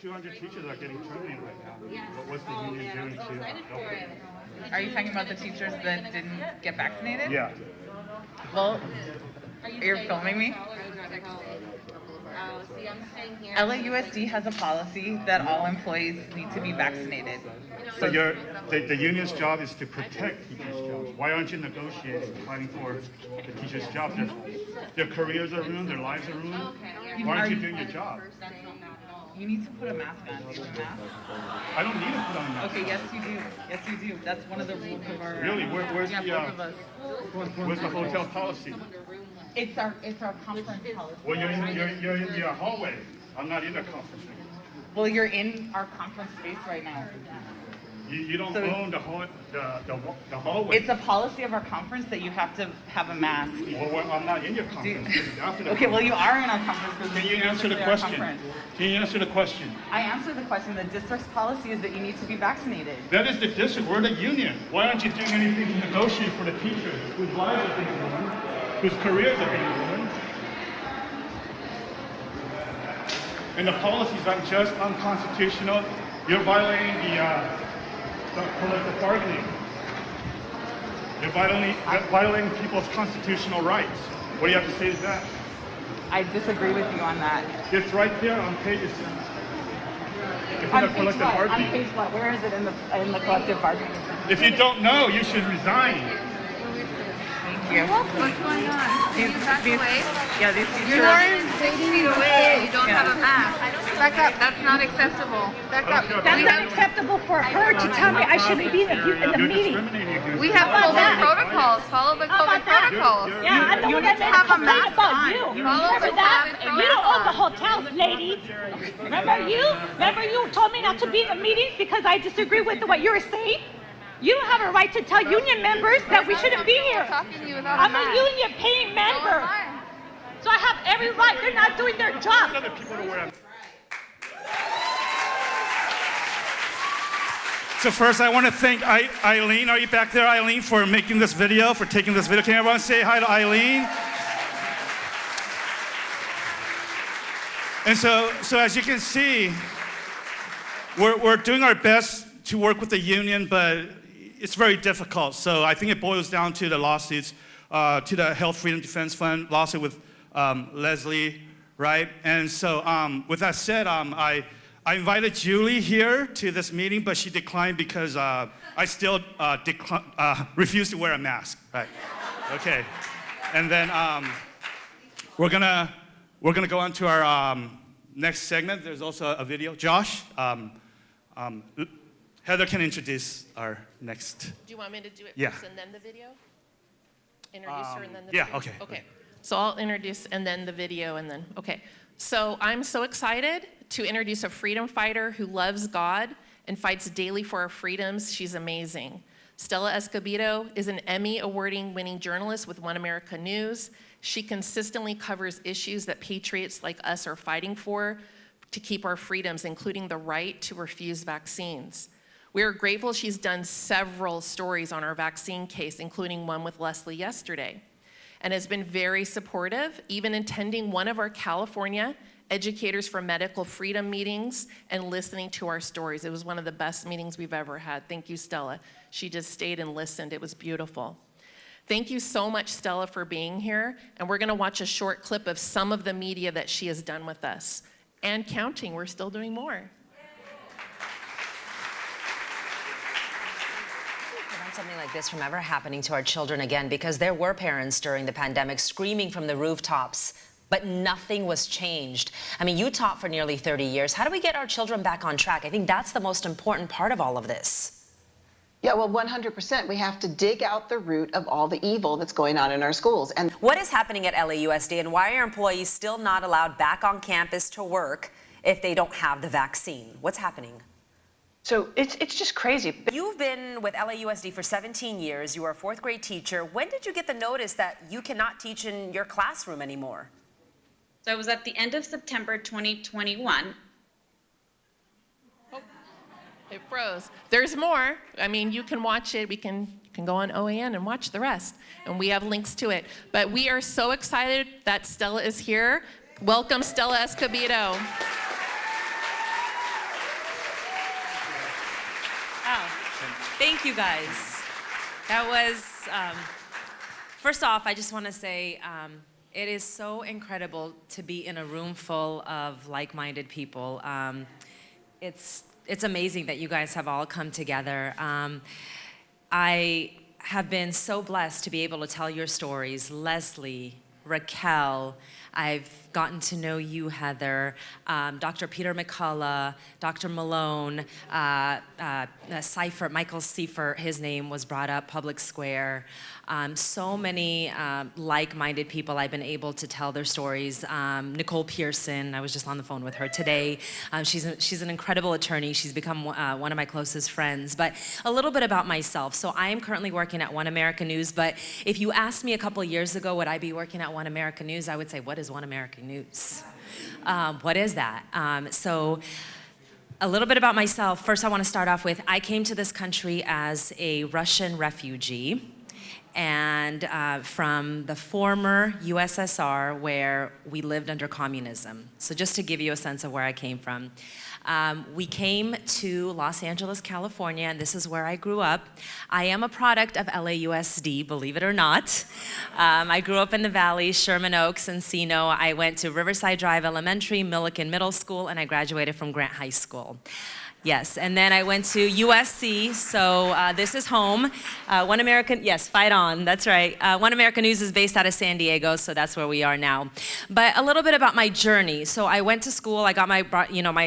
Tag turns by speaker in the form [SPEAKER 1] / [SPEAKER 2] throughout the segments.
[SPEAKER 1] 200 teachers are getting terminated right now. What's the union doing to help them?
[SPEAKER 2] Are you talking about the teachers that didn't get vaccinated?
[SPEAKER 1] Yeah.
[SPEAKER 2] Well, you're filming me? LAUSD has a policy that all employees need to be vaccinated.
[SPEAKER 1] So the union's job is to protect teachers' jobs. Why aren't you negotiating, fighting for the teachers' jobs? Their careers are ruined, their lives are ruined. Why aren't you doing your job?
[SPEAKER 2] You need to put a mask on. Do you have a mask?
[SPEAKER 1] I don't need to put on a mask.
[SPEAKER 2] Okay, yes you do. Yes you do. That's one of the rules of our...
[SPEAKER 1] Really? Where's
[SPEAKER 2] both
[SPEAKER 1] the hotel policy?
[SPEAKER 2] It's our conference policy.
[SPEAKER 1] Well, you're in the hallway. I'm not in the conference room.
[SPEAKER 2] Well, you're in our conference space right now.
[SPEAKER 1] You don't own the hallway.
[SPEAKER 2] It's a policy of our conference that you have to have a mask.
[SPEAKER 1] Well, I'm not in your conference.
[SPEAKER 2] Okay, well you are in our conference.
[SPEAKER 1] Can you answer the question? Can you answer the question?
[SPEAKER 2] I answered the question. The district's policy is that you need to be vaccinated.
[SPEAKER 1] That is the district. We're the union. Why aren't you doing anything to negotiate for the teachers whose lives are being ruined, whose careers are being ruined? And the policies are just unconstitutional. You're violating the collective bargaining. You're violating people's constitutional rights. What do you have to say to that?
[SPEAKER 2] I disagree with you on that.
[SPEAKER 1] It's right there on page. It's in the collective bargaining.
[SPEAKER 2] On page what? Where is it in the collective bargaining?
[SPEAKER 1] If you don't know, you should resign.
[SPEAKER 2] Thank you.
[SPEAKER 3] What's going on? Can you back away?
[SPEAKER 2] Yeah, these teachers.
[SPEAKER 3] You're more than 6 feet away. You don't have a mask. Back up. That's not acceptable. Back up.
[SPEAKER 4] That's not acceptable for her to tell me I shouldn't be in the meeting.
[SPEAKER 3] We have COVID protocols. Follow the COVID protocols.
[SPEAKER 4] Yeah, I'm the one that made a complaint about you. Remember that? You don't own the hotels, lady. Remember you told me not to be in the meetings because I disagree with what you were saying? You don't have a right to tell union members that we shouldn't be here. I'm a union paying member. So I have every right. They're not doing their job.
[SPEAKER 1] So first I want to thank Eileen. Are you back there, Eileen, for making this video, for taking this video? Can everyone say hi to Eileen? And so as you can see, we're doing our best to work with the union, but it's very difficult. So I think it boils down to the lawsuits, to the Health Freedom Defense Fund lawsuit with Leslie, right? And so with that said, I invited Julie here to this meeting, but she declined because I still refuse to wear a mask, right? Okay, and then we're gonna go on to our next segment. There's also a video. Josh, Heather can introduce our next.
[SPEAKER 5] Do you want me to do it
[SPEAKER 1] Yeah.
[SPEAKER 5] first and then the video? Introduce her and then the video?
[SPEAKER 1] Yeah, okay.
[SPEAKER 5] Okay, so I'll introduce and then the video and then, okay. So I'm so excited to introduce a freedom fighter who loves God and fights daily for our freedoms. She's amazing. Stella Escobedo is an Emmy award-winning journalist with One America News. She consistently covers issues that patriots like us are fighting for to keep our freedoms, including the right to refuse vaccines. We are grateful she's done several stories on our vaccine case, including one with Leslie yesterday, and has been very supportive, even attending one of our California Educators for Medical Freedom meetings and listening to our stories. It was one of the best meetings we've ever had. Thank you, Stella. She just stayed and listened. It was beautiful. Thank you so much, Stella, for being here. And we're gonna watch a short clip of some of the media that she has done with us. And counting, we're still doing more.
[SPEAKER 6] Something like this from ever happening to our children again, because there were parents during the pandemic screaming from the rooftops, but nothing was changed. I mean, you taught for nearly 30 years. How do we get our children back on track? I think that's the most important part of all of this.
[SPEAKER 7] Yeah, well, 100%. We have to dig out the root of all the evil that's going on in our schools. And
[SPEAKER 6] what is happening at LAUSD, and why are employees still not allowed back on campus to work if they don't have the vaccine? What's happening?
[SPEAKER 7] So it's just crazy.
[SPEAKER 6] You've been with LAUSD for 17 years. You are a fourth grade teacher. When did you get the notice that you cannot teach in your classroom anymore?
[SPEAKER 8] So it was at the end of September 2021.
[SPEAKER 5] Oh, it froze. There's more. I mean, you can watch it. You can go on OAN and watch the rest. And we have links to it. But we are so excited that Stella is here. Welcome, Stella Escobedo.
[SPEAKER 9] Thank you guys. That was, first off, I just want to say it is so incredible to be in a room full of like-minded people. It's amazing that you guys have all come together. I have been so blessed to be able to tell your stories. Leslie, Raquel, I've gotten to know you, Heather, Dr. Peter McCullough, Dr. Malone, Seifert, Michael Seifert, his name was brought up, Public Square. So many like-minded people I've been able to tell their stories. Nicole Pearson, I was just on the phone with her today. She's an incredible attorney. She's become one of my closest friends. But a little bit about myself. So I am currently working at One American News, but if you asked me a couple years ago, would I be working at One American News, I would say, what is One American News? What is that? So a little bit about myself. First, I want to start off with, I came to this country as a Russian refugee, and from the former USSR, where we lived under communism. So just to give you a sense of where I came from. We came to Los Angeles, California, and this is where I grew up. I am a product of LAUSD, believe it or not. I grew up in the Valley, Sherman Oaks, Encino. I went to Riverside Drive Elementary, Milliken Middle School, and I graduated from Grant High School. Yes, and then I went to USC, so this is home. One American, yes, fight on, that's right. One American News is based out of San Diego, so that's where we are now. But a little bit about my journey. So I went to school, I got my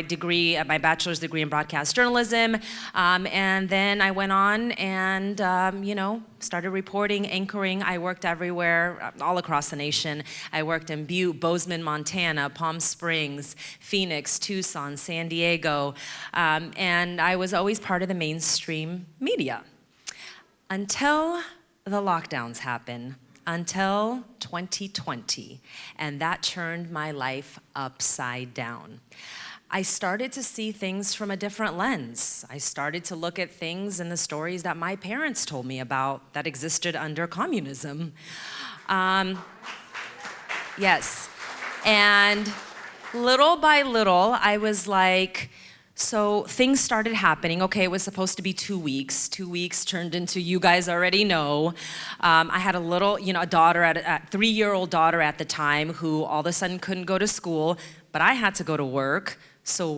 [SPEAKER 9] degree, my bachelor's degree in broadcast journalism, and then I went on and, started reporting, anchoring. I worked everywhere, all across the nation. I worked in Butte, Bozeman, Montana, Palm Springs, Phoenix, Tucson, San Diego, and I was always part of the mainstream media until the lockdowns happened, until 2020, and that turned my life upside down. I started to see things from a different lens. I started to look at things and the stories that my parents told me about that existed under communism. Yes, and little by little, I was like, so things started happening. Okay, it was supposed to be 2 weeks. 2 weeks turned into, you guys already know. I had a little, a daughter, a 3-year-old daughter at the time who all of a sudden couldn't go to school, but I had to go to work. So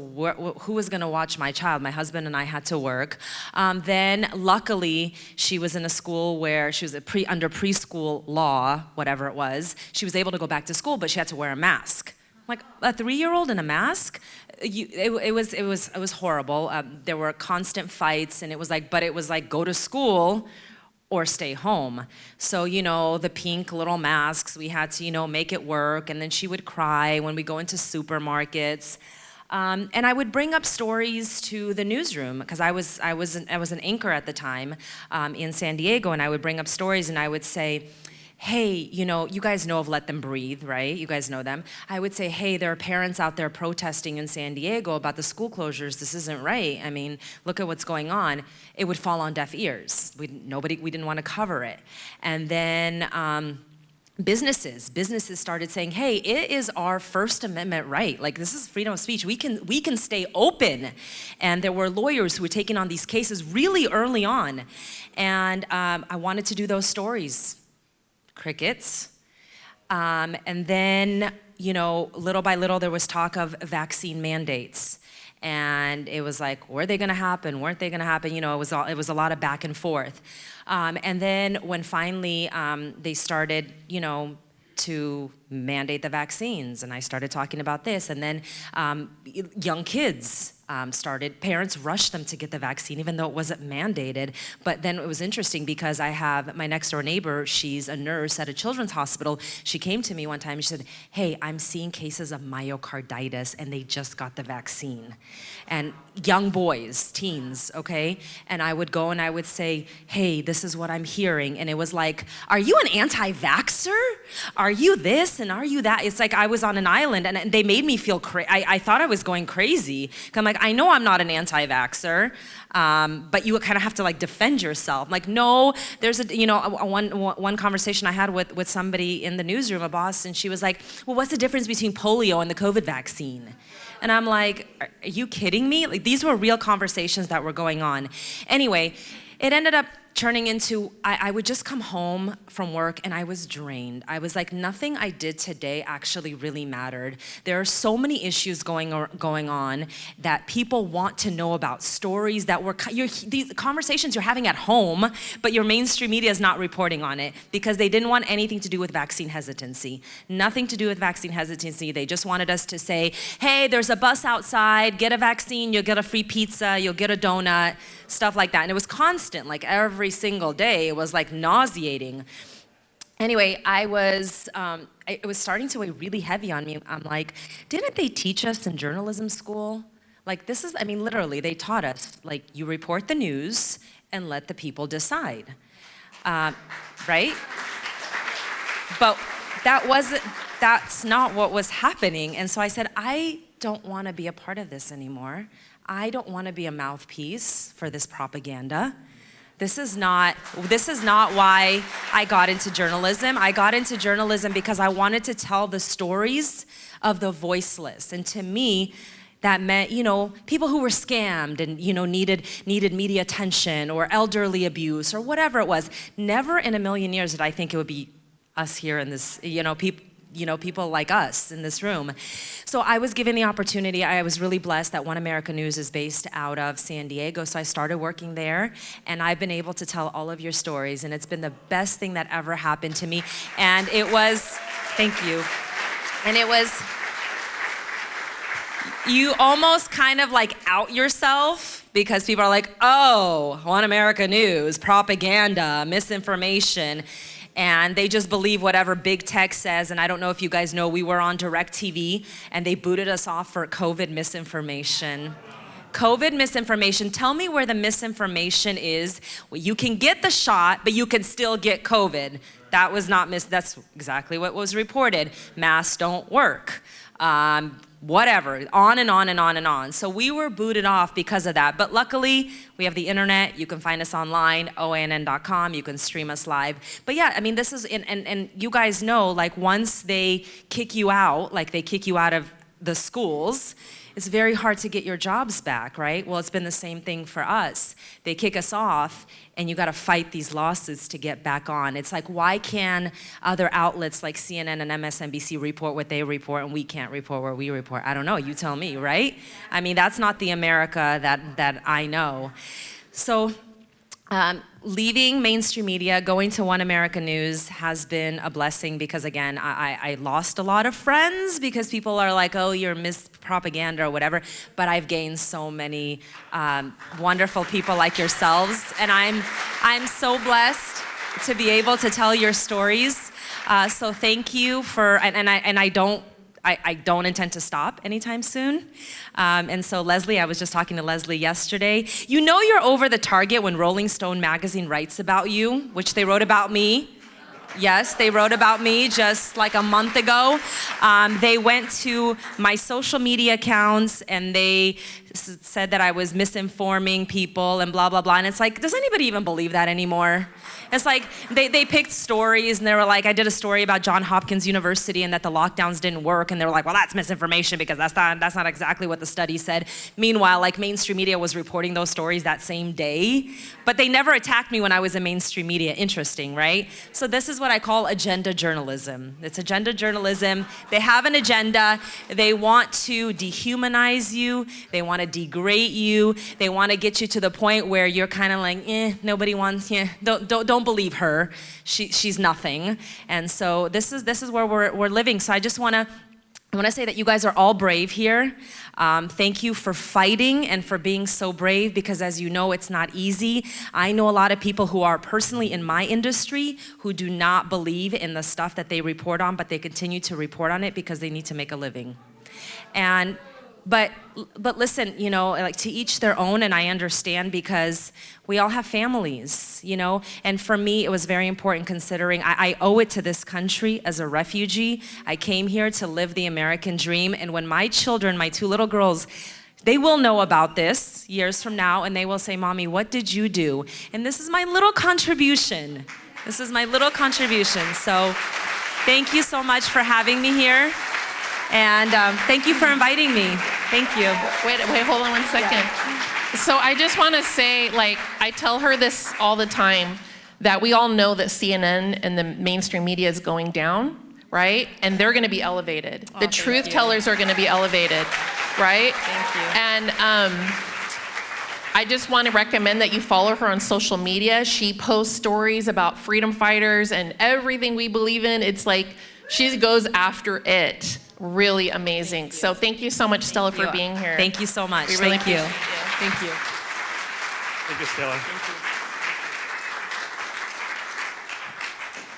[SPEAKER 9] who was gonna watch my child? My husband and I had to work. Then luckily, she was in a school where she was under preschool law, whatever it was. She was able to go back to school, but she had to wear a mask. Like, a 3-year-old in a mask? It was horrible. There were constant fights, and it was like, go to school or stay home. So, the pink little masks, we had to, make it work, and then she would cry when we go into supermarkets. And I would bring up stories to the newsroom, because I was an anchor at the time in San Diego, and I would bring up stories, and I would say, hey, you guys know of Let Them Breathe, right? You guys know them. I would say, hey, there are parents out there protesting in San Diego about the school closures. This isn't right. I mean, look at what's going on. It would fall on deaf ears. We didn't want to cover it. And then businesses started saying, hey, it is our First Amendment right. Like, this is freedom of speech. We can stay open. And there were lawyers who were taking on these cases really early on. And I wanted to do those stories. Crickets. And then, little by little, there was talk of vaccine mandates. And it was like, were they gonna happen? Weren't they gonna happen? It was a lot of back and forth. And then when finally they started, to mandate the vaccines, and I started talking about this, and then young kids parents rushed them to get the vaccine even though it wasn't mandated. But then it was interesting because I have my next door neighbor, she's a nurse at a children's hospital. She came to me one time and she said, hey, I'm seeing cases of myocarditis and they just got the vaccine. And young boys, teens, okay? And I would go and I would say, hey, this is what I'm hearing. And it was like, are you an anti-vaxxer? Are you this and are you that? It's like I was on an island and they made me feel crazy. I thought I was going crazy. I'm like, I know I'm not an anti-vaxxer, but you kind of have to like defend yourself. Like, no, there's one conversation I had with somebody in the newsroom, a boss, and she was like, well, what's the difference between polio and the COVID vaccine? And I'm like, are you kidding me? Like, these were real conversations that were going on. Anyway, it ended up turning into, I would just come home from work and I was drained. I was like, nothing I did today actually really mattered. There are so many issues going on that people want to know about, stories that these conversations you're having at home, but your mainstream media is not reporting on it because they didn't want anything to do with vaccine hesitancy. Nothing to do with vaccine hesitancy. They just wanted us to say, hey, there's a bus outside, get a vaccine, you'll get a free pizza, you'll get a donut, stuff like that. And it was constant, like every single day. It was like nauseating. Anyway, it was starting to weigh really heavy on me. I'm like, didn't they teach us in journalism school? Like this is, I mean, literally, they taught us, like, you report the news and let the people decide, right? But that's not what was happening. And so I said, I don't want to be a part of this anymore. I don't want to be a mouthpiece for this propaganda. This is not why I got into journalism. I got into journalism because I wanted to tell the stories of the voiceless. And to me, that meant, people who were scammed and, needed media attention, or elderly abuse, or whatever it was. Never in a million years did I think it would be us here in this, people like us in this room. So I was given the opportunity. I was really blessed that One America News is based out of San Diego, so I started working there, and I've been able to tell all of your stories, and it's been the best thing that ever happened to me. And it was, thank you, and it was, you almost kind of like out yourself because people are like, oh, One America News, propaganda, misinformation. And they just believe whatever big tech says. And I don't know if you guys know, we were on DirecTV and they booted us off for COVID misinformation. COVID misinformation. Tell me where the misinformation is. Well, you can get the shot, but you can still get COVID. That was not that's exactly what was reported. Masks don't work. Whatever, on and on and on and on. So we were booted off because of that. But luckily, we have the internet. You can find us online, OANN.com. You can stream us live. But yeah, I mean, this is, and you guys know, like once they kick you out, like they kick you out of the schools, it's very hard to get your jobs back, right? Well, it's been the same thing for us. They kick us off, and you got to fight these lawsuits to get back on. It's like, why can other outlets like CNN and MSNBC report what they report, and we can't report what we report? I don't know. You tell me, right? I mean, that's not the America that I know. So leaving mainstream media, going to One America News has been a blessing because, again, I lost a lot of friends because people are like, oh, you're propaganda or whatever, but I've gained so many wonderful people like yourselves, and I'm so blessed to be able to tell your stories. So thank you for, and I don't intend to stop anytime soon. And so Leslie, I was just talking to Leslie yesterday. You know you're over the target when Rolling Stone magazine writes about you, which they wrote about me. Yes, they wrote about me just like a month ago. They went to my social media accounts and they said that I was misinforming people and blah, blah, blah. And it's like, does anybody even believe that anymore? It's like they picked stories and they were like, I did a story about Johns Hopkins University and that the lockdowns didn't work. And they were like, well, that's misinformation because that's not exactly what the study said. Meanwhile, like mainstream media was reporting those stories that same day, but they never attacked me when I was in mainstream media. Interesting, right? So this is what I call agenda journalism. It's agenda journalism. They have an agenda. They want to dehumanize you. They want to degrade you. They want to get you to the point where you're kind of like, nobody wants, don't believe her. She's nothing. And so this is where we're living. So I just want to say that you guys are all brave here. Thank you for fighting and for being so brave because as you know, it's not easy. I know a lot of people who are personally in my industry who do not believe in the stuff that they report on, but they continue to report on it because they need to make a living. But listen, like to each their own, and I understand because we all have families, and for me, it was very important considering I owe it to this country as a refugee. I came here to live the American dream, and when my children, my two little girls, they will know about this years from now, and they will say, Mommy, what did you do? And this is my little contribution. This is my little contribution. So thank you so much for having me here. And thank you for inviting me. Thank you.
[SPEAKER 5] Wait, hold on one second. So I just want to say, like, I tell her this all the time, that we all know that CNN and the mainstream media is going down, right? And they're going to be elevated. The truth tellers are going to be elevated, right?
[SPEAKER 9] Thank you.
[SPEAKER 5] And I just want to recommend that you follow her on social media. She posts stories about freedom fighters and everything we believe in. It's like she goes after it. Really amazing. So thank you so much, Stella, for being here.
[SPEAKER 9] Thank you so much.
[SPEAKER 5] We really
[SPEAKER 9] Thank you.
[SPEAKER 5] appreciate you.
[SPEAKER 9] Thank you.
[SPEAKER 1] Thank you, Stella.